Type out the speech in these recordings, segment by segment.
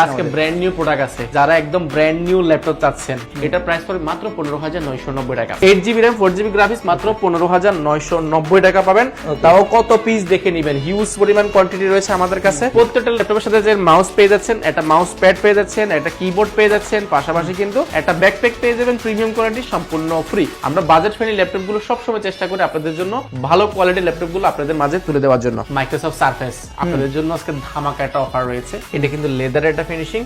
আজকে brand new product আছে যারা একদম ব্র্যান্ড নিউ ল্যাপটপ চাচ্ছেন এটা প্রাইস পড়বে মাত্র 15,990 টাকা 8GB RAM 4GB গ্রাফিক্স মাত্র 15,990 টাকা পাবেন তাও কত পিস দেখে নেবেন হিউজ পরিমাণ কোয়ান্টিটি রয়েছে আমাদের কাছে প্রত্যেকটা ল্যাপটপের সাথে যে মাউস পেয়ে যাচ্ছেন একটা মাউস প্যাড পেয়ে যাচ্ছেন একটা কিবোর্ড পেয়ে যাচ্ছেন পাশাপাশি কিন্তু একটা ব্যাকপ্যাক পেয়ে যাবেন প্রিমিয়াম কোয়ালিটি সম্পূর্ণ ফ্রি আমরা বাজেট ফ্রেন্ডলি ল্যাপটপগুলো সবসময় চেষ্টা করি আপনাদের জন্য ভালো কোয়ালিটির ল্যাপটপগুলো আপনাদের মাঝে তুলে দেওয়ার জন্য মাইক্রোসফট সারফেস আপনাদের জন্য আজকে ধামাকা একটা অফার রয়েছে এটা কিন্তু লেদারের একটা ফিনিশিং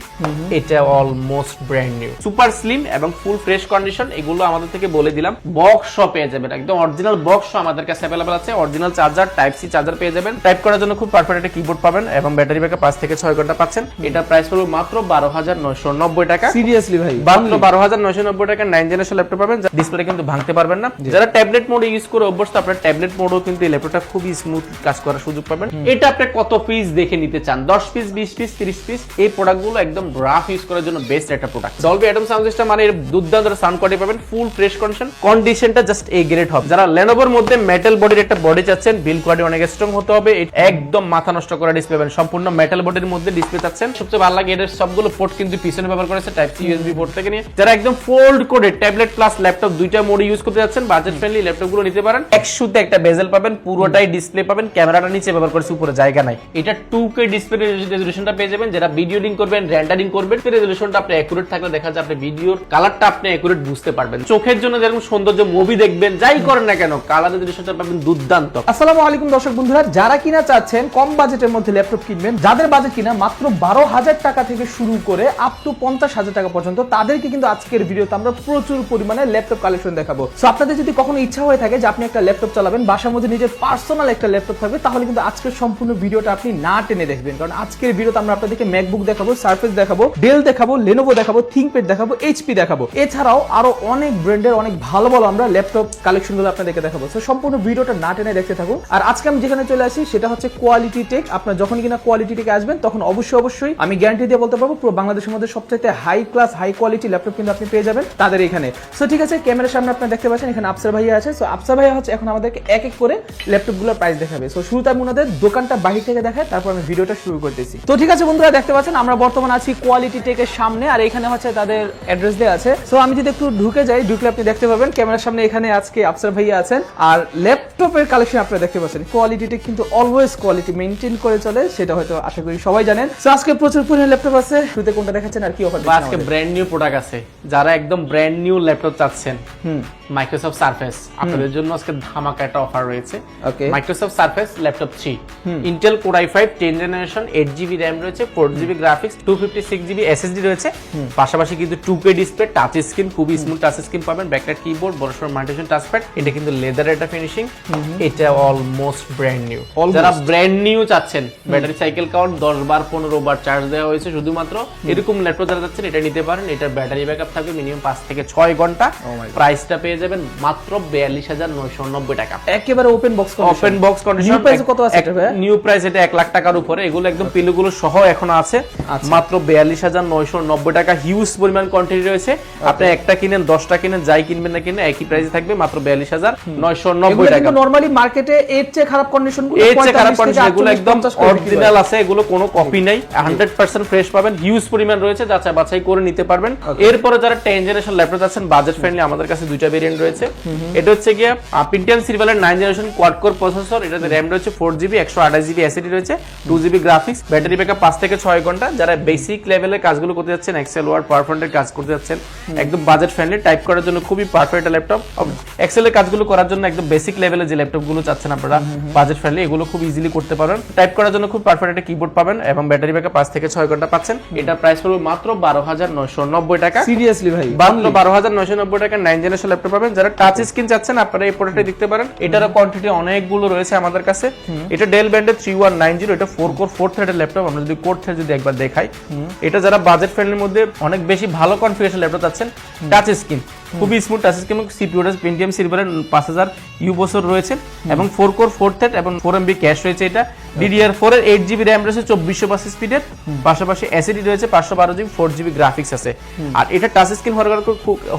এটা almost brand new super slim এবং ফুল ফ্রেশ কন্ডিশন এগুলো আমাদের থেকে বলে দিলাম বক্স শপ পেয়ে যাবেন একদম অরিজিনাল বক্স আমাদের কাছে अवेलेबल আছে original charger type C charger পেয়ে যাবেন টাইপ করার জন্য খুব পারফেক্ট একটা কিবোর্ড পাবেন এবং ব্যাটারি ব্যাকআপ 5 থেকে 6 ঘন্টা পাচ্ছেন এটা প্রাইস পড়বে মাত্র 12,990 টাকা সিরিয়াসলি ভাই মাত্র 12,990 টাকা 9 জেনারেশন ল্যাপটপ পাবেন ডিসপ্লে কিন্তু ভাঙতে পারবেন না যারা ট্যাবলেট মোডে ইউজ করে অভ্যস্ত আপনারা ট্যাবলেট মোডও কিন্তু এই ল্যাপটপটা খুবই স্মুথ কাজ করার সুযোগ পাবেন এটা আপনি কত পিস দেখে নিতে চান 10 পিস 20 পিস 30 পিস এই প্রোডাক্টগুলো একদম রাফ ইউজ করার জন্য বেস্ট একটা product Dolby atom sound system মানে এর দুর্দান্ত সাউন্ড কোয়ালিটি পাবেন ফুল ফ্রেশ কন্ডিশনটা জাস্ট এ গ্রেড হবে যারা Lenovoর মধ্যে মেটাল বডির একটা বডি চাচ্ছেন বিল্ড কোয়ালিটি অনেক স্ট্রং হতে হবে একদম মাথা নষ্ট করা ডিসপ্লে পাবেন সম্পূর্ণ মেটাল বডির মধ্যে ডিসপ্লে চাচ্ছেন সবচেয়ে ভালো লাগে এর সবগুলো পোর্ট কিন্তু পিছনে ব্যবহার করেছে টাইপ সি ইউএসবি পোর্ট থেকে নিয়ে যারা একদম ফোল্ড করে ট্যাবলেট প্লাস ল্যাপটপ দুইটা মোডে ইউজ করতে যাচ্ছেন বাজেট ফ্রেন্ডলি ল্যাপটপগুলো নিতে পারেন একশুতে একটা বেজেল পাবেন পুরোটাই ডিসপ্লে পাবেন ক্যামেরাটা নিচে ব্যবহার করেছে উপরে জায়গা নাই এটা 2K ডিসপ্লে রেজোলিউশনটা পেয়ে যাবেন যারা ভিডিও এডিটিং করবেন রেন্ডারিং করবেন রেজোলিউশনটা আপনি অ্যাকুরেট থাকলে দেখা যায় আপনি ভিডিওর কালারটা আপনি অ্যাকুরেট বুঝতে পারবেন চোখের জন্য যেরকম সৌন্দর্য মুভি দেখবেন যাই করেন না কেন কালার রেজোলিউশনটা পাবেন দুর্দান্ত আসসালামু আলাইকুম দর্শক বন্ধুরা যারা কিনা চাচ্ছেন কম বাজেটের মধ্যে ল্যাপটপ কিনবেন যাদের বাজেট কিনা মাত্র 12,000 টাকা থেকে শুরু করে আপ টু 50,000 টাকা পর্যন্ত তাদেরকে কিন্তু আজকের ভিডিওতে আমরা প্রচুর পরিমাণে ল্যাপটপ কালেকশন দেখাবো সো আপনাদের যদি কখনো ইচ্ছা হয়ে থাকে যে আপনি একটা ল্যাপটপ চালাবেন বাসার মধ্যে নিজের পার্সোনাল একটা ল্যাপটপ থাকবে তাহলে কিন্তু আজকের সম্পূর্ণ ভিডিওটা আপনি না টেনে দেখবেন কারণ আজকের ভিডিওতে আমরা আপনাদেরকে ম্যাকবুক দেখাবো সারফেস দেখাবো ডেল দেখাবো Lenovo দেখাবো ThinkPad দেখাবো HP দেখাবো এছাড়াও আরো অনেক ব্র্যান্ডের অনেক ভালো ভালো আমরা ল্যাপটপ কালেকশনগুলো আপনাদেরকে দেখাবো সো সম্পূর্ণ ভিডিওটা না টেনে দেখতে থাকুন আর আজকে আমি যেখানে চলে আসি সেটা হচ্ছে কোয়ালিটি টেক আপনারা যখন কিনা কোয়ালিটি টেকে আসবেন তখন অবশ্যই আমি গ্যারান্টি দিয়ে বলতে পারবো পুরো বাংলাদেশের মধ্যে সবচেয়ে high class high quality laptop কিন্তু আপনি পেয়ে যাবেন তাদের এখানে সো ঠিক আছে ক্যামেরার সামনে আপনারা দেখতে পাচ্ছেন এখানে আফসার ভাইয়া আছে সো আফসার ভাইয়া হচ্ছে এখন আমাদেরকে এক এক করে ল্যাপটপগুলোর প্রাইস দেখাবে সো শুরুতে আমি ওনাদের দোকানটা বাহির থেকে দেখাই তারপর আমি ভিডিওটা শুরু করতেছি তো ঠিক আছে বন্ধুরা দেখতে পাচ্ছেন আমরা বর্তমানে আছি কোয়ালিটি টেকের সামনে আর এখানে হচ্ছে তাদের অ্যাড্রেস দেওয়া আছে সো আমি যদি একটু ঢুকে যাই ঢুকলে আপনি দেখতে পাবেন ক্যামেরার সামনে এখানে আজকে আফসার ভাইয়া আছেন আর ল্যাপটপের কালেকশন আপনারা দেখতে পাচ্ছেন কোয়ালিটি টেক কিন্তু অলওয়েজ কোয়ালিটি মেইনটেইন করে চলে সেটা হয়তো আশা করি সবাই জানেন সো আজকে প্রচুর পরিমাণে ল্যাপটপ আছে শুরুতে কোনটা দেখাচ্ছেন আর কি অফার দিচ্ছেন আজকে ব্র্যান্ড নিউ প্রোডাক্ট আছে যারা একদম ব্র্যান্ড নিউ ল্যাপটপ চাচ্ছেন মাইক্রোসফট সারফেস আপনাদের জন্য আজকে ধামাকা একটা অফার রয়েছে okay Microsoft Surface laptop 3 Intel core i5 10 generation 8GB RAM রয়েছে 4GB গ্রাফিক্স 256GB SSD রয়েছে পাশাপাশি কিন্তু 2K ডিসপ্লে টাচ স্ক্রিন খুবই স্মুথ টাচ স্ক্রিন পাবেন ব্যাকলাইট কিবোর্ড বড়সড় মাল্টিফাংশন টাচপ্যাড এটা কিন্তু লেদারের একটা ফিনিশিং এটা অলমোস্ট ব্র্যান্ড নিউ যারা ব্র্যান্ড নিউ চাচ্ছেন ব্যাটারি সাইকেল কাউন্ট 10 বার 15 বার চার্জ দেওয়া হয়েছে শুধুমাত্র এরকম ল্যাপটপ যারা চাচ্ছেন এটা নিতে পারেন এটার ব্যাটারি ব্যাকআপ থাকবে মিনিমাম 5 থেকে 6 ঘন্টা প্রাইসটা পেয়ে যাবেন মাত্র 42,990 টাকা একেবারে open box condition new price কত আছে এটা ভাই নিউ প্রাইস এটা 1 লাখ টাকার উপরে এগুলো একদম পিলুগুলো সহ এখন আছে মাত্র 42,990 টাকা হিউজ পরিমাণ কোয়ান্টিটি রয়েছে আপনি একটা কিনেন 10টা কিনেন যাই কিনবেন না কিনেন একই প্রাইসে থাকবে মাত্র 42,990 টাকা নরমালি মার্কেটে এর চেয়ে খারাপ কন্ডিশনগুলো এগুলো একদম অরিজিনাল আছে এগুলো কোনো কপি নাই 100% ফ্রেশ পাবেন হিউজ পরিমাণ রয়েছে যাচাই বাছাই করে নিতে পারবেন এরপর যারা 10 জেনারেশন ল্যাপটপ আছেন বাজেট ফ্রেন্ডলি আমাদের কাছে দুইটা ভেরিয়েন্ট রয়েছে এটা হচ্ছে গিয়া Pentium সিরিয়ালের 9 জেনারেশন কোয়াড কোর প্রসেসর এটাতে RAM রয়েছে 4GB 128GB SSD রয়েছে 2GB গ্রাফিক্স ব্যাটারি ব্যাকআপ 5 থেকে 6 ঘন্টা যারা বেসিক লেভেলের কাজগুলো করতে যাচ্ছেন এক্সেল ওয়ার্ড পাওয়ারপয়েন্টের কাজ করতে যাচ্ছেন একদম বাজেট ফ্রেন্ডলি টাইপ করার জন্য খুবই পারফেক্ট ল্যাপটপ এক্সেলের কাজগুলো করার জন্য একদম বেসিক লেভেলে যে ল্যাপটপগুলো চাচ্ছেন আপনারা বাজেট ফ্রেন্ডলি এগুলো খুব ইজিলি করতে পারেন টাইপ করার জন্য খুব পারফেক্ট একটা কিবোর্ড পাবেন এবং ব্যাটারি ব্যাকআপ 5 থেকে 6 ঘন্টা পাচ্ছেন এটার প্রাইস পড়বে মাত্র 12,990 টাকা সিরিয়াসলি ভাই মাত্র 12,990 টাকা 9 জেনারেশন ল্যাপটপ পাবেন যারা টাচ স্ক্রিন চাচ্ছেন আপনারা এই প্রোডাক্টটা দেখতে পারেন এটারও কোয়ান্টিটি অনেকগুলো রয়েছে আমাদের কাছে এটা ডেল ব্র্যান্ডের 3190 এটা 4 কোর 4 থ্রেডের ল্যাপটপ আমরা যদি কোর থ্রেড যদি একবার দেখাই এটা যারা বাজেট ফ্রেন্ডলির মধ্যে অনেক বেশি ভালো কনফিগারেশন ল্যাপটপ চাচ্ছেন টাচ স্ক্রিন খুবই স্মুথ টাচ স্ক্রিন এবং সিপিইউটা পেন্টিয়াম সিলভারের 5000 ইউ প্রসেসর রয়েছে এবং 4 কোর 4 থ্রেড এবং 4 এমবি ক্যাশ রয়েছে। এটা DDR4 এর 8 জিবি RAM রয়েছে 2400 বাস স্পিডের, পাশাপাশি এসএসডি রয়েছে 512 জিবি 4 জিবি গ্রাফিক্স আছে। আর এটা টাচ স্ক্রিন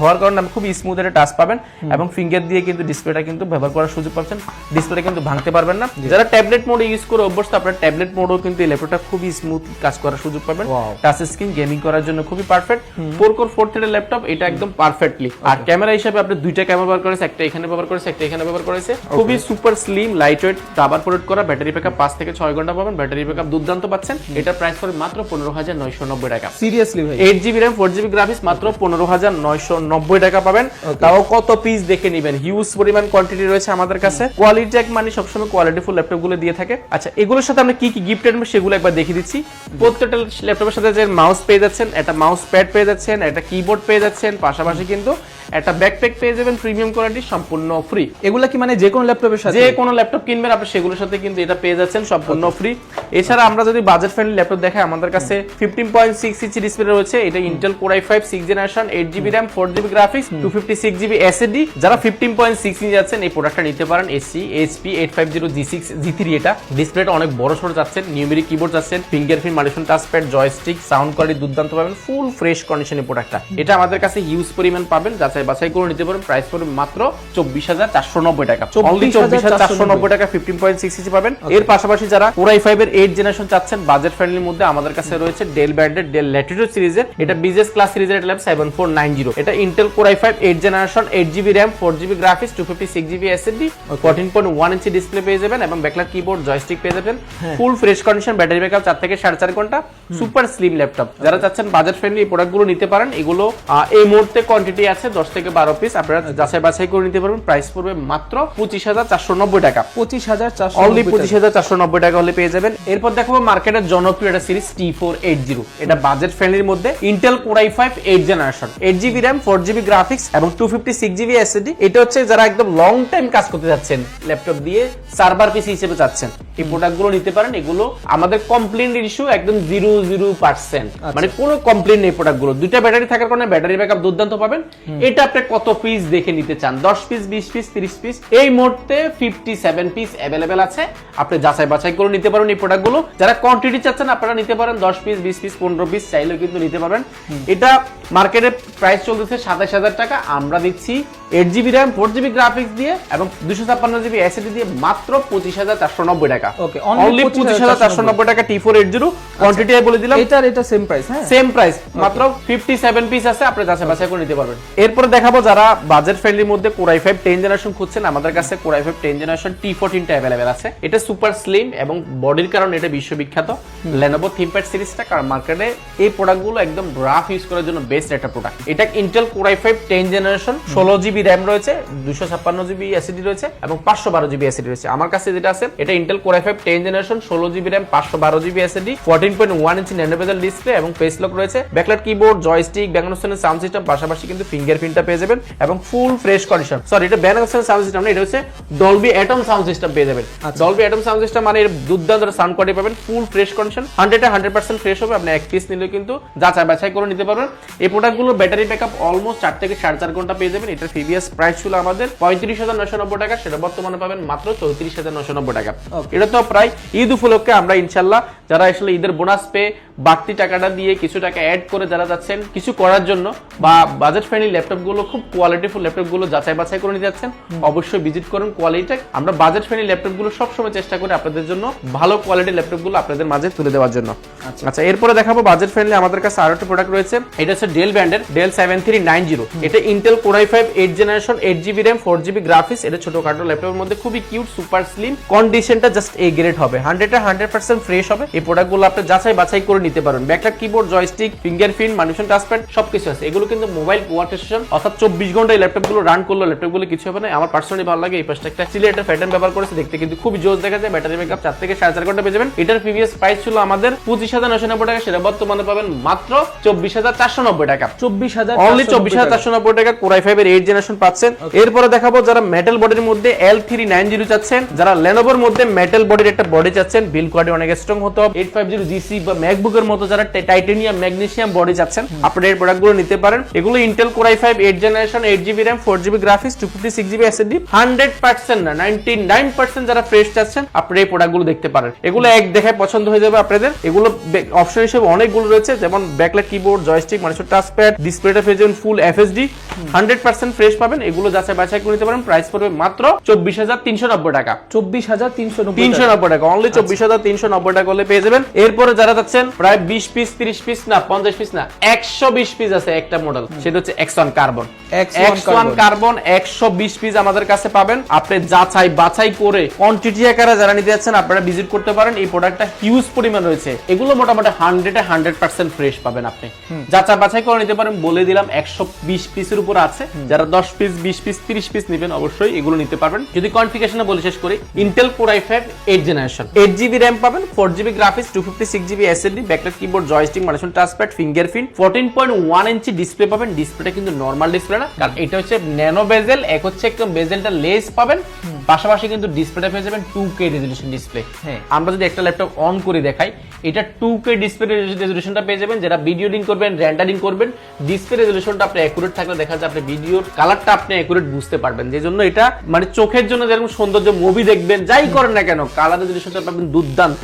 হওয়ার কারণে আপনি খুব স্মুথ একটা টাচ পাবেন এবং ফিঙ্গার দিয়ে কিন্তু ডিসপ্লেটা কিন্তু ব্যবহার করার সুযোগ পাচ্ছেন। ডিসপ্লেটা কিন্তু ভাঙতে পারবেন না। যারা ট্যাবলেট মোডে ইউজ করে অভ্যস্ত, আপনারা ট্যাবলেট মোডেও কিন্তু এই ল্যাপটপটা খুবই স্মুথ কাজ করার সুযোগ পাবেন। টাচ স্ক্রিন গেমিং করার জন্য খুবই পারফেক্ট। 4 কোর 4 থ্রেডের ল্যাপটপ, এটা একদম পারফেক্টলি। আর ক্যামেরা হিসেবে আপনি দুইটা ক্যামেরা ব্যবহার করেছে, একটা এখানে ব্যবহার করেছে, একটা এখানে ব্যবহার করেছে। খুবই super slim light weight rubber product করা, ব্যাটারি ব্যাকআপ 5 থেকে 6 ঘন্টা পাবেন, ব্যাটারি ব্যাকআপ দুর্দান্ত পাচ্ছেন। এটা প্রাইস পড়বে মাত্র 15990 টাকা। সিরিয়াসলি ভাই 8 জিবি RAM 4 জিবি গ্রাফিক্স মাত্র 15990 টাকা পাবেন। তাও কত পিস দেখে নেবেন, হিউজ পরিমাণ কোয়ান্টিটি রয়েছে আমাদের কাছে। কোয়ালিটি এক মানে সবসময় কোয়ালিটিফুল ল্যাপটপ গুলো দিয়ে থাকে। আচ্ছা, এগুলোর সাথে আমরা কি কি গিফট আনবো সেগুলো একবার দেখিয়ে দিচ্ছি। প্রত্যেকটা ল্যাপটপের সাথে যে মাউস পেয়ে যাচ্ছেন, একটা মাউস প্যাড পেয়ে যাচ্ছেন, একটা কিবোর্ড পেয়ে যাচ্ছেন, পাশাপাশি কিন্তু একটা ব্যাকপ্যাক পেয়ে যাবেন প্রিমিয়াম কোয়ালিটি, সম্পূর্ণ ফ্রি। এগুলা কি মানে যে কোনো ল্যাপটপের সাথে, যে কোনো ল্যাপটপ কিনবেন আপনি সেগুলোর সাথে কিন্তু এটা পেয়ে যাচ্ছেন সম্পূর্ণ ফ্রি। এছাড়া আমরা যদি বাজেট ফ্রেন্ডলি ল্যাপটপ দেখাই, আমাদের কাছে 15.6 ইঞ্চি ডিসপ্লে রয়েছে। এটা Intel core i5 6 generation, 8 GB RAM 4 GB graphics 256 GB SSD. যারা 15.6 ইঞ্চি যাচ্ছেন এই প্রোডাক্টটা নিতে পারেন। AC HP 850 G6 G3। এটা ডিসপ্লেটা অনেক বড় সড়ো যাচ্ছেন, নিউমেরিক কিবোর্ড যাচ্ছেন, fingerprint multifunction touchpad, joystick, sound quality দুর্দান্ত পাবেন, ফুল ফ্রেশ কন্ডিশনের প্রোডাক্টটা। এটা আমাদের কাছে হিউজ পরিমাণ পাবেন, যাচাই বাছাই করে নিতে পারেন। প্রাইস পড়বে মাত্র 24490 টাকা। অনলি 24490 টাকা 15.6 ইঞ্চি পাবেন। এর পাশাপাশি যারা কোর i5 এর 8 জেনারেশন চাচ্ছেন বাজেট ফ্রেন্ডলির মধ্যে, আমাদের কাছে রয়েছে ডেল ব্র্যান্ডের ডেল ল্যাটিটিউড সিরিজের, এটা বিজনেস ক্লাস সিরিজের ল্যাপ 7490। এটা Intel core i5 8 generation, 8 GB RAM 4 GB graphics 256 GB SSD, 14.1 inch display পেয়ে যাবেন এবং ব্যাকলাইট কিবোর্ড, জয়স্টিক পেয়ে যাবেন, ফুল ফ্রেশ কন্ডিশন, ব্যাটারি ব্যাকআপ 4 থেকে 4.5 ঘন্টা, সুপার স্লিম ল্যাপটপ। যারা চাচ্ছেন বাজেট ফ্রেন্ডলি এই প্রোডাক্টগুলো নিতে পারেন। এগুলো এই মুহূর্তে কোয়ান্টিটি আছে 10 থেকে 12 পিস, আপনারা যাচাই বাছাই করে নিতে পারবেন। প্রাইস পড়বে মাত্র 25490 টাকা। 25490 অনলি 25490 টাকা হলে পেয়ে যাবেন। এরপর দেখাবো মার্কেটের জনপ্রিয় একটা সিরিজ T480। এটা বাজেট ফ্রেন্ডলির মধ্যে Intel core i5 8 generation, 8 GB RAM 4 GB graphics এবং 256 জিবি এসএসডি। এটা হচ্ছে যারা একদম লং টাইম কাজ করতে যাচ্ছেন ল্যাপটপ দিয়ে, সার্ভার পিসি হিসেবে চাচ্ছেন, এই প্রোডাক্টগুলো নিতে পারেন। এগুলো আমাদের কমপ্লেইন ইস্যু একদম 0% মানে কোনো কমপ্লেইন নেই প্রোডাক্টগুলো। দুইটা ব্যাটারি থাকার কারণে ব্যাটারি ব্যাকআপ দুর্দান্ত পাবেন। এটা আপনি কত পিস দেখে নিতে চান, 10 পিস 20 পিস 30 পিস, এই মুহূর্তে 57 পিস अवेलेबल আছে। আপনি যাচাই বাছাই করে নিতে পারেন এই প্রোডাক্টগুলো। যারা কোয়ান্টিটি চাচ্ছেন আপনারা নিতে পারেন, 10 পিস 20 পিস 15 পিস চাইলেও কিন্তু নিতে পারবেন। এটা মার্কেটে প্রাইস চলতেছে 27000 টাকা, আমরা দিচ্ছি 8 জিবি RAM 4 জিবি গ্রাফিক্স দিয়ে এবং 256 জিবি এসএসডি দিয়ে মাত্র 25490 টাকা। ওকে, অনলি 25490 টাকা T480। কোয়ান্টিটি বলে দিলাম, এটা সেম প্রাইস। হ্যাঁ, সেম প্রাইস, মাত্র 57 পিস আছে, আপনি যাচাই বাছাই করে নিতে পারবেন। এরপর দেখাবো যারা বাজেট ফ্রেন্ডলির মধ্যে কোর i5 10 জেনারেশন খুঁজছেন, আমাদের কাছে কোর i5 10 জেনারেশন T14 টা अवेलेबल আছে। এটা সুপার স্লিম এবং বডির কারণে এটা বিশ্ববিখ্যাত। Lenovo ThinkPad সিরিজটা কারণ মার্কেটে এই প্রোডাক্টগুলো একদম রাফ ইউজ করার জন্য বেস্ট একটা প্রোডাক্ট। এটা Intel core i5 10 generation, 16 GB RAM রয়েছে, 256 জিবি এসএসডি রয়েছে এবং 512 জিবি এসএসডি রয়েছে। আমার কাছে যেটা আছে এটা Intel core i5 10 generation, 16 GB RAM 512 GB SSD, 14.1 inch nano bezel display এবং ফেস লক রয়েছে, ব্যাকলাইট কিবোর্ড, জয়স্টিক, ব্যাঙ্গনস্টনের সাউন্ড সিস্টেম, পাশাপাশি কিন্তু ফিঙ্গারপ্রিন্টটা পেয়ে যাবেন এবং ফুল ফ্রেশ কন্ডিশন। সরি, এটা ব্যাঙ্গনস্টনের সাউন্ড সিস্টেম না, এটা হচ্ছে ডলবি অ্যাটম সাউন্ড সিস্টেম পেয়ে যাবেন। ডলবি অ্যাটম সাউন্ড সিস্টেম মানে এর দুর্দান্ত সাউন্ড কোয়ালিটি পাবেন, ফুল ফ্রেশ কন্ডিশন, 100% ফ্রেশ হবে। আপনি এক পিস নিলেও কিন্তু যাচাই বাছাই করে নিতে পারবেন। এই প্রোডাক্টগুলোর ব্যাটারি ব্যাকআপ অলমোস্ট 4 থেকে 4.5 ঘন্টা পেয়ে যাবেন। এটার প্রিভিয়াস প্রাইস ছিল আমাদের 35990 টাকা, সেটা বর্তমানে পাবেন মাত্র 34990 টাকা। এটা তো প্রায় ঈদ উপলক্ষে আমরা ইনশাআল্লাহ যারা আসলে ঈদের বোনাস পেয়ে বাড়তি টাকাটা দিয়ে কিছু টাকা অ্যাড করে যারা যাচ্ছেন কিছু করার জন্য বা বাজেট ফ্রেন্ডলি ল্যাপটপগুলো খুব কোয়ালিটিফুল ল্যাপটপগুলো যাচাই বাছাই করে নিতে যাচ্ছেন, অবশ্যই ভিজিট করুন কোয়ালিটি। আমরা বাজেট ফ্রেন্ডলি ল্যাপটপগুলো সবসময় চেষ্টা করি আপনাদের জন্য ভালো কোয়ালিটির ল্যাপটপগুলো আপনাদের মাঝে তুলে দেওয়ার জন্য। আচ্ছা, এরপরে দেখাবো বাজেট ফ্রেন্ডলি আমাদের কাছে আরো একটা প্রোডাক্ট রয়েছে। এটা হচ্ছে ডেল ব্র্যান্ডের ডেল 7390। এটা Intel core i5 8 generation, 8 GB RAM 4 GB graphics. এটা ছোটখাটো ল্যাপটপের মধ্যে খুবই কিউট, সুপার স্লিম, কন্ডিশনটা জাস্ট এ গ্রেড হবে, 100% ফ্রেশ হবে। এই প্রোডাক্টগুলো আপনি যাচাই বাছাই করে নিতে পারবেন। Backlight keyboard, joystick, fingerprint, multifunction touchpad সবকিছু আছে। এগুলো কিন্তু মোবাইল ওয়ার্কস্টেশন অর্থাৎ 24 ঘন্টা এই ল্যাপটপগুলো রান করলো ল্যাপটপগুলো কিছু হবে না। আমার পার্সোনালি ভালো লাগে। এই পাশটা একটা সিলিয়েটার প্যাটার্ন ব্যবহার করেছে, দেখতে কিন্তু খুবই জোস দেখা যায়। ব্যাটারি ব্যাকআপ 4 থেকে 4.5 ঘন্টা পেয়ে যাবেন। এটার প্রিভিয়াস প্রাইস ছিল আমাদের 25990 টাকা, সেটা বর্তমানে পাবেন মাত্র 24490 টাকা। 24000 অনলি 24490 টাকা কোর i5 এর 8 জেনারেশন পাচ্ছেন। এরপরে দেখাবো যারা মেটাল বডির মধ্যে L390 চাচ্ছেন, যারা Lenovoর মধ্যে মেটাল বডির একটা বডি চাচ্ছেন, বিল্ড কোয়ালিটি অনেক স্ট্রং হতে হবে, Lenovo 850 GC বা MacBook এর মতো যারা টাইটানিয়াম ম্যাগনেসিয়াম বডি চাচ্ছেন আপনারা এই প্রোডাক্টগুলো নিতে পারেন। এগুলো Intel Core i5 8th generation 8GB RAM 4GB graphics 256GB SSD 100% না 99% যারা ফ্রেশ চাচ্ছেন আপনারা এই প্রোডাক্টগুলো দেখতে পারেন। এগুলো এক দেখায় পছন্দ হয়ে যাবে আপনাদের। এগুলো অপশন হিসেবে অনেকগুলো রয়েছে, যেমন ব্যাকলাইট কিবোর্ড, জয়স্টিক, মানুষের টাচপ্যাড, ডিসপ্লেটা পেয়ে যাবেন ফুল FSD 100% ফ্রেশ পাবেন। এগুলো যাচাই বাছাই করে নিতে পারেন। প্রাইস পড়বে মাত্র 24,390 টাকা। 24,390 টাকা অনলি 24,390 টাকা হলে পেয়ে যাবেন। এরপরে যারা যাচ্ছেন প্রায় 20 পিস 30 পিস না 50 পিস না 120 পিস আছে একটা মডেল, সেটা হচ্ছে X1 carbon. X1 carbon 120 piece আমাদের কাছে পাবেন। আপনি যাচাই বাছাই করে কোয়ান্টিটি আকারে যারা নিতে যাচ্ছেন আপনারা ভিজিট করতে পারেন। এই প্রোডাক্টটা হিউজ পরিমাণ রয়েছে। এগুলো মোটামুটি 100% ফ্রেশ পাবেন। আপনি যাচাই বাছাই করে নিতে পারেন। বলে দিলাম 120 পিসের উপর আছে। যারা 10 পিস 20 পিস 30 পিস নেবেন অবশ্যই এগুলো নিতে পারবেন। যদি কনফিগারেশনে বলে শেষ করি, Intel Core i5 8th generation 8GB RAM পাবেন, 4GB graphics 256GB SSD, backlight keyboard, joystick, মানুষের টাচপ্যাড, ফিঙ্গারপ্রিন্ট, 14.1 ইঞ্চি ডিসপ্লে পাবেন। ডিসপ্লেটা কিন্তু নরমাল ডিসপ্লে না, কারণ এটা হচ্ছে ন্যানো বেজেল, এক হচ্ছে একদম বেজেলটা লেস পাবেন। পাশাপাশি কিন্তু ডিসপ্লেটা পেয়ে যাবেন 2K রেজোলিউশন ডিসপ্লে। আমরা যদি একটা ল্যাপটপ অন করে দেখাই, এটা 2K ডিসপ্লে রেজোলিউশনটা পেয়ে যাবেন। যারা ভিডিও এডিটিং করবেন, রেন্ডারিং করবেন, ডিসপ্লে রেজোলিউশনটা আপনি অ্যাকুরেট থাকলে দেখা যায় আপনি ভিডিওর কালারটা আপনি অ্যাকুরেট বুঝতে পারবেন। যে জন্য এটা মানে চোখের জন্য যেরকম সৌন্দর্য, মুভি দেখবেন যাই করেন না কেন, কালার রেজোলিউশনটা পাবেন দুর্দান্ত,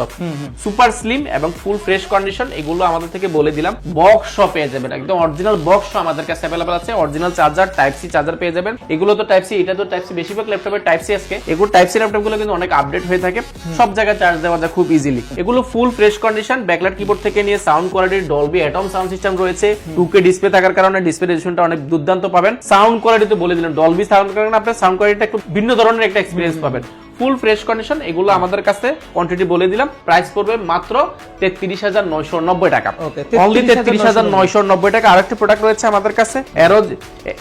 সুপার স্লিম এবং ফুল ফ্রেশ কন্ডিশন। এগুলো আমাদের থেকে বলে দিলাম। বক্স পেয়ে যাবেন, একদম অরিজিনাল বক্স আমাদের কাছে अवेलेबल আছে। Original charger, type C charger পেয়ে যাবেন। এগুলো তো টাইপ সি, এটা তো টাইপ সি, বেশিরভাগ ল্যাপটপে টাইপ সি আজকে। এগুলো টাইপ সি ল্যাপটপগুলো কিন্তু অনেক আপডেট হয়ে থাকে, সব জায়গায় চার্জ দেওয়া যায় খুব ইজিলি। এগুলো ফুল ফ্রেশ কন্ডিশন, ব্যাকলাইট কিবোর্ড থেকে নিয়ে sound quality Dolby atom sound system রয়েছে। 2K ডিসপ্লে থাকার কারণে ডিসপ্লে রেজোলিউশনটা অনেক দুর্দান্ত পাবেন। সাউন্ড কোয়ালিটি তো বলে দিলাম, ডলবি সাউন্ড কারণে আপনি সাউন্ড কোয়ালিটিটা একটু ভিন্ন ধরনের একটা এক্সপেরিয়েন্স পাবেন। ফুল ফ্রেশ কন্ডিশন। এগুলো আমাদের কাছে কোয়ান্টিটি বলে দিলাম। প্রাইস পড়বে মাত্র 33,990 টাকা। অনলি 33,990 টাকা। আরেকটা প্রোডাক্ট রয়েছে আমাদের কাছে,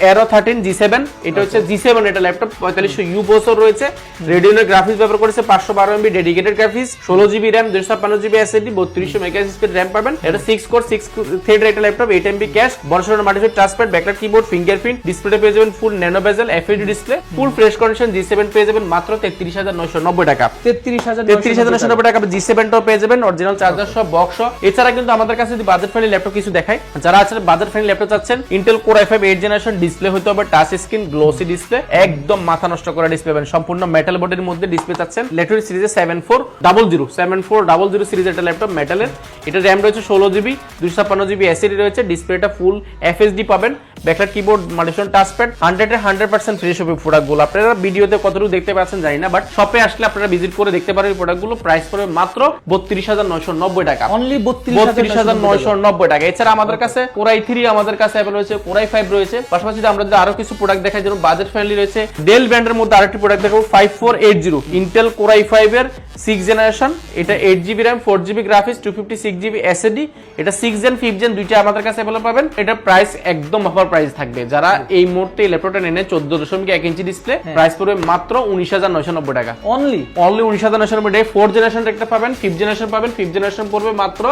Aero 13 G7। এটা হচ্ছে G7 এটা ল্যাপটপ, 4500U প্রসেসর রয়েছে, রেডিওনের গ্রাফিক্স ব্যবহার করেছে, 512 MB dedicated graphics, 16GB RAM 256GB SSD, 3200 MHz speed RAM পাবেন। এটা 6 কোর 6 থ্রেড এটা ল্যাপটপ, 8 MB ক্যাশ, বড়সড় multifunction touchpad, backlight keyboard, fingerprint, display পেয়ে যাবেন full nano bezel FHD display, full fresh condition G7 পেয়ে যাবেন মাত্র 33,990 টাকা। 33,990 টাকা। G7 টাও পেয়ে যাবেন অরিজিনাল চার্জার সহ, বক্স সহ। এছাড়া কিন্তু আমাদের কাছে যদি বাজেট ফ্রেন্ডলি ল্যাপটপ কিছু দেখাই, যারা আছেন বাজেট ফ্রেন্ডলি ল্যাপটপ চাচ্ছেন, Intel Core i5 8th generation display হতে হবে টাচ স্ক্রিন, গ্লোসি ডিসপ্লে, একদম মাথা নষ্ট করা ডিসপ্লে পাবেন। সম্পূর্ণ মেটাল বডির মধ্যে ডিসপ্লে চাচ্ছেন। ল্যাপটপ সিরিজে 7400 সিরিজের একটা ল্যাপটপ মেটালের। এটা RAM রয়েছে 16GB 256GB SSD রয়েছে, ডিসপ্লেটা ফুল FSD পাবেন, backlight keyboard, multifunction touchpad, 100% fresh হবে প্রোডাক্টগুলো। আপনারা ভিডিওতে কতটুকু দেখতে পাচ্ছেন জানি না, বাট শপে আসলে আপনারা ভিজিট করে দেখতে পারেন এই প্রোডাক্টগুলো। প্রাইস পড়বে মাত্র 32,990 টাকা। অনলি 32,990 টাকা। এছাড়া আমাদের কাছে Core i3 আমাদের কাছে अवेलेबल রয়েছে, Core i5 রয়েছে। পাশাপাশি আমরা যদি আরো কিছু প্রোডাক্ট দেখাই যেমন বাজেট ফ্রেন্ডলি রয়েছে, ডেল ব্র্যান্ডের মধ্যে আরেকটি প্রোডাক্ট দেখাবো, 5480 Intel Core i5 এর 6th generation। এটা 8GB RAM 4GB graphics 256GB SSD। এটা 6th gen 5th gen দুইটা আমাদের কাছে अवेलेबल পাবেন। এটা প্রাইস একদম অফার প্রাইস থাকবে। যারা এই মুহূর্তে এই ল্যাপটপটা নেন 14.1 ইঞ্চি ডিসপ্লে, প্রাইস পড়বে মাত্র 19,990 টাকা। অনলি 19,990 টাকা। 4th generation একটা পাবেন, 5th generation পাবেন। 5th generation পড়বে মাত্র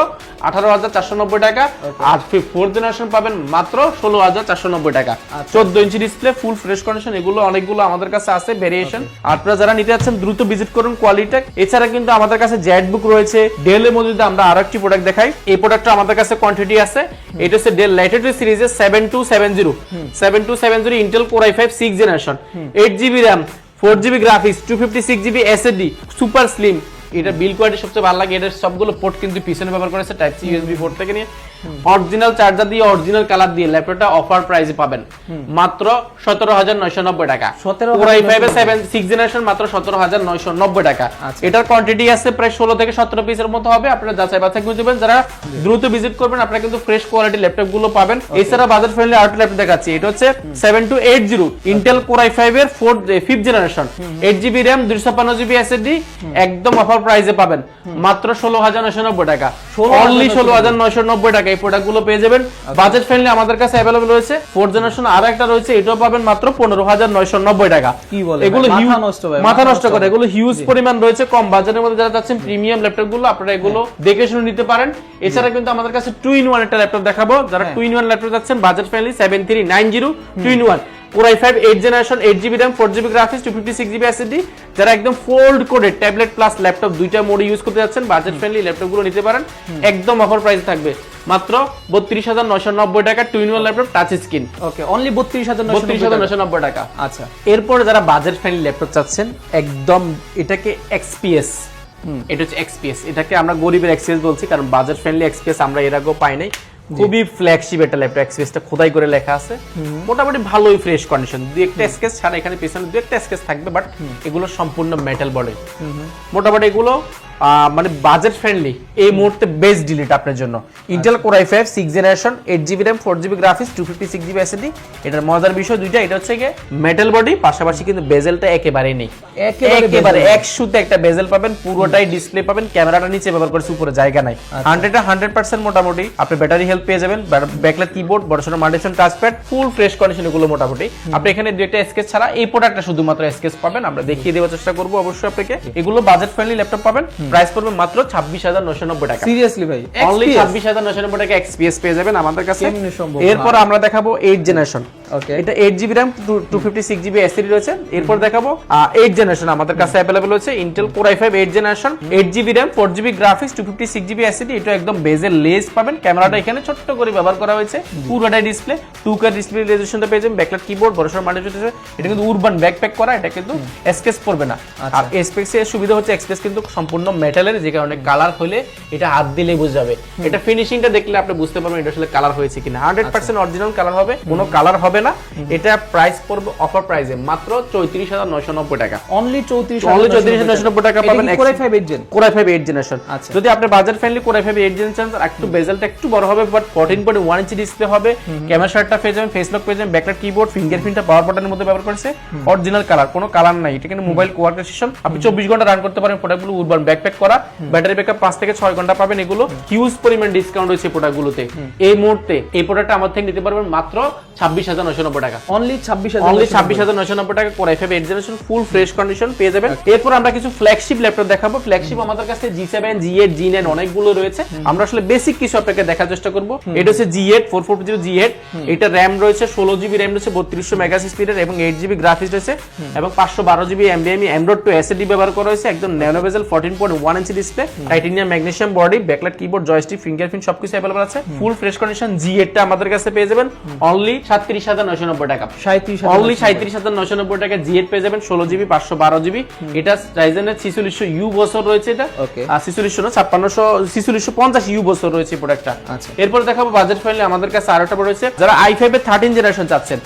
18,490 টাকা, আর 4th generation পাবেন মাত্র 16,490 টাকা। 14 inch display, full fresh condition. এগুলো অনেকগুলো আমাদের কাছে আছে ভেরিয়েশন। আপনারা যারা নিতে যাচ্ছেন দ্রুত ভিজিট করুন কোয়ালিটেক। এছাড়া কিন্তু আমাদের কাছে জেটবুক রয়েছে। ডেলের মধ্যে যদি আমরা আরেকটি প্রোডাক্ট দেখাই, এই প্রোডাক্টটা আমাদের কাছে কোয়ান্টিটি আছে। এটা হচ্ছে ডেল ল্যাটিটিউড সিরিজের 7270 Intel Core i5 6th generation 8GB RAM 4GB graphics 256GB SSD, super slim. এটা বিল কোয়ালিটি সবচেয়ে ভালো লাগে। এটার সবগুলো পোর্ট কিন্তু পিছনে ব্যবহার করেছে, টাইপ সি USB পোর্ট থেকে নিয়ে অরিজিনাল চার্জার দিয়ে, অরিজিনাল কালার দিয়ে ল্যাপটপটা অফার প্রাইসে পাবেন মাত্র 17,990 টাকা। Core i5 এর 6th generation মাত্র 17,990 টাকা। এটার কোয়ান্টিটি আছে প্রায় 16 থেকে 17 পিসের মতো হবে। আপনারা যাচাই বাছাই করে দিবেন। যারা দ্রুত ভিজিট করবেন আপনারা কিন্তু ফ্রেশ কোয়ালিটি ল্যাপটপ গুলো পাবেন। এছাড়া বাজেট ফ্রেন্ডলি আরেকটা ল্যাপটপ দেখাচ্ছি। এটা হচ্ছে 7280 Intel Core i5 এর 5th generation 8GB RAM 256GB SSD, একদম অফার প্রাইসে পাবেন মাত্র 16,990 টাকা। অনলি 16,990 টাকা এই প্রোডাক্টগুলো পেয়ে যাবেন। বাজেট ফ্রেন্ডলি আমাদের কাছে अवेलेबल রয়েছে। 4th generation আর একটা রয়েছে, এটাও পাবেন মাত্র 15,990 টাকা। কি বলে এগুলো মাথা নষ্ট করে, এগুলো হিউজ পরিমাণ রয়েছে। কম বাজেটের মধ্যে যারা চাচ্ছেন প্রিমিয়াম ল্যাপটপ গুলো আপনারা এগুলো দেখে শুনে নিতে পারেন। এছাড়া কিন্তু আমাদের কাছে 2-in-1 একটা ল্যাপটপ দেখাবো। যারা 2-in-1 ল্যাপটপ চাচ্ছেন budget friendly 7390 2-in-1 Core i5 8 generation 8GB RAM 4GB graphics 256GB SSD যারা একদম ফোল্ড করে ট্যাবলেট প্লাস ল্যাপটপ দুইটা মোডে ইউজ করতে যাচ্ছেন বাজেট ফ্রেন্ডলি ল্যাপটপগুলো নিতে পারেন একদম অফার প্রাইস থাকবে মাত্র 32990 টাকা two in one laptop touch screen okay only 32990 টাকা আচ্ছা এরপর যারা বাজেট ফ্রেন্ডলি ল্যাপটপ চাচ্ছেন একদম এটাকে XPS এটা হচ্ছে XPS এটাকে আমরা গরিবের XPS বলছি কারণ বাজেট ফ্রেন্ডলি XPS আমরা এর আগেও পাই নাই খুবই ফ্ল্যাগশিপ একটা ল্যাপটপ XPS টা খোদাই করে লেখা আছে মোটামুটি ভালোই ফ্রেশ কন্ডিশন দুই একটা স্কেচ ছাড়া এখানে পিছনে দুই একটা স্কেচ থাকবে বাট এগুলো সম্পূর্ণ মেটাল বডি মোটামুটি এগুলো মানে বাজেট ফ্রেন্ডলি এই মুহূর্তে বেস্ট ডিলিট আপনার জন্য Intel Core i5 6 generation 8GB RAM 4GB graphics 256GB SSD এটার মজার বিষয় দুইটা এটা হচ্ছে কি মেটাল বডি পাশাপাশি কিন্তু বেজেলটা একেবারেই নেই একেবারে 100 একটা বেজেল পাবেন পুরোটাই ডিসপ্লে পাবেন ক্যামেরাটা নিচে ব্যবহার করছে উপরে জায়গা নাই 100% মোটামুটি আপনি ব্যাটারি হেলথ পেয়ে যাবেন ব্যাকলাইট কিবোর্ড বড়সড় মাল্টিফাংশন টাচপ্যাড ফুল ফ্রেশ কন্ডিশন এগুলো মোটামুটি আপনি এখানে দুইটা স্কেচ ছাড়া এই প্রোডাক্টটা শুধুমাত্র স্কেচ পাবেন আমরা দেখিয়ে দেওয়ার চেষ্টা করব অবশ্যই আপনাকে এগুলো বাজেট ফ্রেন্ডলি ল্যাপটপ পাবেন প্রাইস পড়বে মাত্র 26990 টাকা সিরিয়াসলি ভাই অনলি 26990 টাকা XPS পেয়ে যাবেন আমাদের কাছে কেমনে সম্ভব এরপর আমরা দেখাবো 8 জেনারেশন ওকে এটা 8GB RAM 256GB SSD রয়েছে এরপর দেখাবো 8 জেনারেশন আমাদের কাছে अवेलेबल রয়েছে Intel Core i5 8 generation 8GB RAM 4GB graphics 256GB SSD এটা একদম বেজেল লেস পাবেন ক্যামেরাটা এখানে ছোট্ট করে ব্যবহার করা হয়েছে পুরোটাই ডিসপ্লে 2K ডিসপ্লে রেজোলিউশনটা পেয়ে যাবেন ব্যাকলাইট কিবোর্ড বড়সড় মাল্টিফাংশন এটা কিন্তু উরবান ব্যাকপ্যাক করা এটা কিন্তু স্কেচ পড়বে না আর SPX এর সুবিধা হচ্ছে XPS কিন্তু সম্পূর্ণ মেটালের যে কারণে কালার হলে এটা হাত দিলে বোঝা যাবে এটা ফিনিশিংটা দেখলে আপনি বুঝতে পারবেন এটা আসলে কালার হয়েছে কিনা 100% অরিজিনাল কালার হবে কোনো কালার হবে না এটা প্রাইস পড়বে অফার প্রাইসে মাত্র 34990 টাকা অনলি 34990 টাকা পাবেন Core i5 8 gen Core i5 8 generation যদি আপনি budget friendly Core i5 8 generation একটু বেজেলটা একটু বড় হবে বাট 14.1 ইঞ্চি ডিসপ্লে হবে ক্যামেরা শার্টটা পেয়ে যাবেন ফেস লক পেয়ে যাবেন ব্যাকলাইট কিবোর্ড ফিঙ্গারপ্রিন্টটা পাওয়ার বাটনের মধ্যে ব্যবহার করেছে অরিজিনাল কালার কোনো কালার নাই এটা কিন্তু মোবাইল কোয়ার্ক সিস্টেম আপনি 24 ঘন্টা রান করতে পারেন প্রোডাক্টগুলো উরবান ব্যাকপ্যাক করা ব্যাটারি ব্যাকআপ 5 থেকে 6 ঘন্টা পাবেন এগুলো হিউজ পরিমাণ ডিসকাউন্ট রয়েছে প্রোডাক্টগুলোতে এই মুহূর্তে এই প্রোডাক্টটা আমার থেকে নিতে পারবেন মাত্র 26990 টাকা অনলি 26990 টাকা Core i5 8 জেনারেশন ফুল ফ্রেশ কন্ডিশন পেয়ে যাবেন এরপর আমরা কিছু ফ্ল্যাগশিপ ল্যাপটপ দেখাবো ফ্ল্যাগশিপ আমাদের কাছে G7 G8 G9 অনেকগুলো রয়েছে আমরা আসলে বেসিক কিছু আপনাকে দেখার চেষ্টা করব এটা হচ্ছে G8 4440 G8 এটা RAM রয়েছে 16GB RAM রয়েছে 3200 মেগাহার্টজ স্পিডের এবং 8GB গ্রাফিক্স রয়েছে এবং 512GB NVMe M.2 SSD ব্যবহার করা হয়েছে একদম nano bezel 14.1 inch display titanium magnesium body backlight keyboard joystick fingerprint সবকিছু अवेलेबल আছে ফুল ফ্রেশ কন্ডিশন G8 টা আমাদের কাছে পেয়ে যাবেন অনলি 37990 টাকা অনলি 37990 টাকা G8 পেয়ে যাবেন 16GB 512GB এটা Ryzen এর 4600U বছর রয়েছে এটা আর 4600 না 5650U বছর রয়েছে প্রোডাক্টটা এরপর দেখাবো বাজেট ফ্রেন্ডলি আমাদের কাছে আরেকটা রয়েছে যারা i5 এর 13 জেনারেশন চাচ্ছেন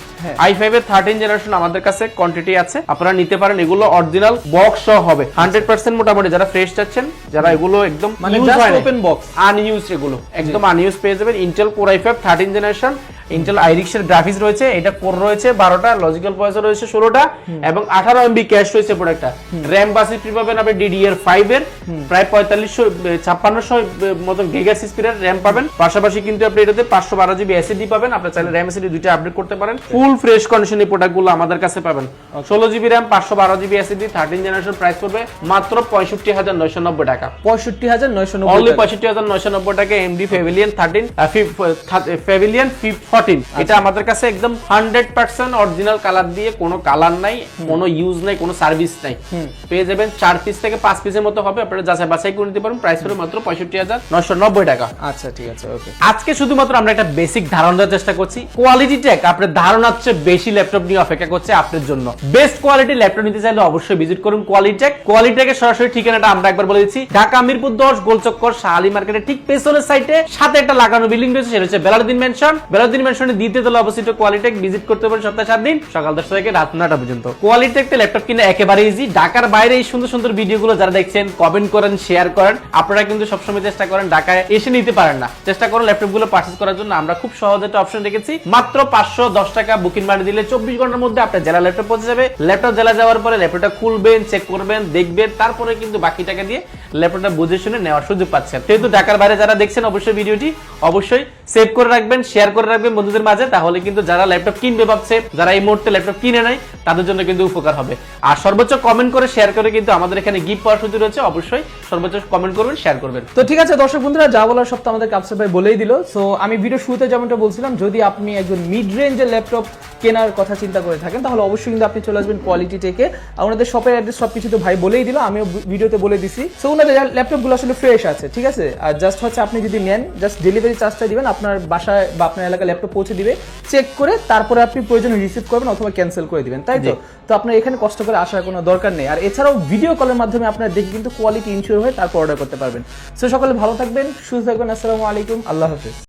i5 এর 13 জেনারেশন আমাদের কাছে কোয়ান্টিটি আছে আপনারা নিতে পারেন এগুলো অরিজিনাল বক্স সহ হবে 100% মোটামুটি যারা ফ্রেশ চাচ্ছেন যারা এগুলো একদম মানে জাস্ট ওপেন বক্স আনইউজ এগুলো একদম আনইউজ পেয়ে যাবেন Intel Core i5 13 generation Intel Iris এর গ্রাফিক্স রয়েছে এটা কোর রয়েছে 12টা লজিক্যাল প্রসেসর রয়েছে 16টা এবং 18 MB ক্যাশ রয়েছে প্রোডাক্টটা RAM বাসি ফ্রি পাবেন আপনি DDR5 এর প্রায় 5600 মত গিগাহার্টজ স্পিডের RAM পাবেন পাশাপাশি কিন্তু আপনি এটাতে 512GB SSD পাবেন আপনি চাইলে RAM SSD দুইটা আপডেট করতে পারেন ফুল ফ্রেশ কন্ডিশনে প্রোডাক্টগুলো আমাদের কাছে পাবেন 16GB RAM 512GB SSD 13 generation price পড়বে মাত্র 65990 টাকা 65990 অনলি 65990 টাকা AMD Pavilion 13 Pavilion 14 এটা আমাদের কাছে একদম 100% অরিজিনাল কালার দিয়ে কোনো কালার নাই কোনো ইউজ নাই কোনো সার্ভিস নাই পেয়ে যাবেন 4 পিস থেকে 5 পিসের মতো হবে আপনারা যাচাই বাছাই করে নিতে পারেন প্রাইস পড়বে মাত্র 65990 টাকা আচ্ছা ঠিক আছে ওকে আজকে শুধুমাত্র আমরা একটা বেসিক ধারণা দেওয়ার চেষ্টা করছি কোয়ালিটি টেক আপনার ধারণার চেয়ে বেশি ল্যাপটপ নিয়ে অপেক্ষা করছে আপনার জন্য বেস্ট কোয়ালিটি ল্যাপটপ নিতে চাইলে অবশ্যই ভিজিট করুন কোয়ালিটি টেকের সরাসরি ঠিকানাটা আমরা একবার বলে দিচ্ছি ঢাকা মিরপুর 10 গোলচক্কর শাহালি মার্কেটের ঠিক পেছনের সাইডে সাথে একটা লাগানো বিল্ডিং রয়েছে সেটা হচ্ছে বেলাউদ্দিন মেনশনে দ্বিতীয় তলা অবস্থিত কোয়ালিটেক ভিজিট করতে পারেন সপ্তাহে 7 দিন সকাল 10টা থেকে রাত 9টা পর্যন্ত কোয়ালিটেকতে ল্যাপটপ কিনা একেবারে ইজি ঢাকার বাইরে এই সুন্দর সুন্দর ভিডিওগুলো যারা দেখছেন কমেন্ট করেন শেয়ার করেন আপনারা কিন্তু সবসময় চেষ্টা করেন ঢাকায় এসে নিতে পারেন না চেষ্টা করুন ল্যাপটপগুলো পারচেজ করার জন্য আমরা খুব সহজ একটা অপশন রেখেছি মাত্র 510 টাকা বুকিং মানি দিলে 24 ঘন্টার মধ্যে আপনার জেলা ল্যাপটপ পৌঁছে যাবে ল্যাপটপ জেলা যাওয়ার পরে ল্যাপটপটা খুলবেন চেক করবেন দেখবেন তারপরে কিন্তু বাকি টাকা দিয়ে ল্যাপটপটা বুঝে শুনে নেওয়ার সুযোগ পাচ্ছেন। যেহেতু ঢাকার বাইরে যারা দেখছেন অবশ্যই ভিডিওটি অবশ্যই সেভ করে রাখবেন, শেয়ার করে রাখবেন বন্ধুদের মাঝে, তাহলে কিন্তু যারা ল্যাপটপ কিনবে ভাবছে, যারা এই মুহূর্তে ল্যাপটপ কিনে নাই, তাদের জন্য কিন্তু উপকার হবে। আর সর্বোচ্চ কমেন্ট করে শেয়ার করে কিন্তু আমাদের এখানে গিফট পাওয়ার সুযোগ রয়েছে, অবশ্যই সর্বোচ্চ কমেন্ট করবেন, শেয়ার করবেন। তো ঠিক আছে দর্শক বন্ধুরা, যা বলার সব তো আমাদের কাপসার ভাই বলেই দিল। সো আমি ভিডিও শুরুতে যেমনটা বলছিলাম, যদি আপনি একজন মিড রেঞ্জের ল্যাপটপ কেনার কথা চিন্তা করে থাকেন, তাহলে অবশ্যই কিন্তু আপনি চলে আসবেন কোয়ালিটি টেকে। ওনাদের শপের অ্যাড্রেস সবকিছু তো ভাই বলেই দিল, আমিও ভিডিওতে বলে দিছি। সো ওনাদের ল্যাপটপগুলো আসলে ফ্রেশ আছে, ঠিক আছে। আর জাস্ট হচ্ছে আপনি যদি নেন, জাস্ট ডেলিভারি চার্জটা দিবেন, আপনার বাসায় বা আপনার এলাকায় ল্যাপটপ পৌঁছে দিবে, চেক করে তারপরে আপনি প্রয়োজনে রিসিভ করবেন অথবা ক্যান্সেল করে দিবেন, তাই তো? তো আপনার এখানে কষ্ট করে আসার কোনো দরকার নেই। আর এছাড়াও ভিডিও কলের মাধ্যমে আপনার দেখে কিন্তু কোয়ালিটি ইনশিওর হয়ে তারপর অর্ডার করতে পারবেন। সো সকলে ভালো থাকবেন, সুস্থ থাকবেন। আসসালামু আলাইকুম, আল্লাহ হাফেজ।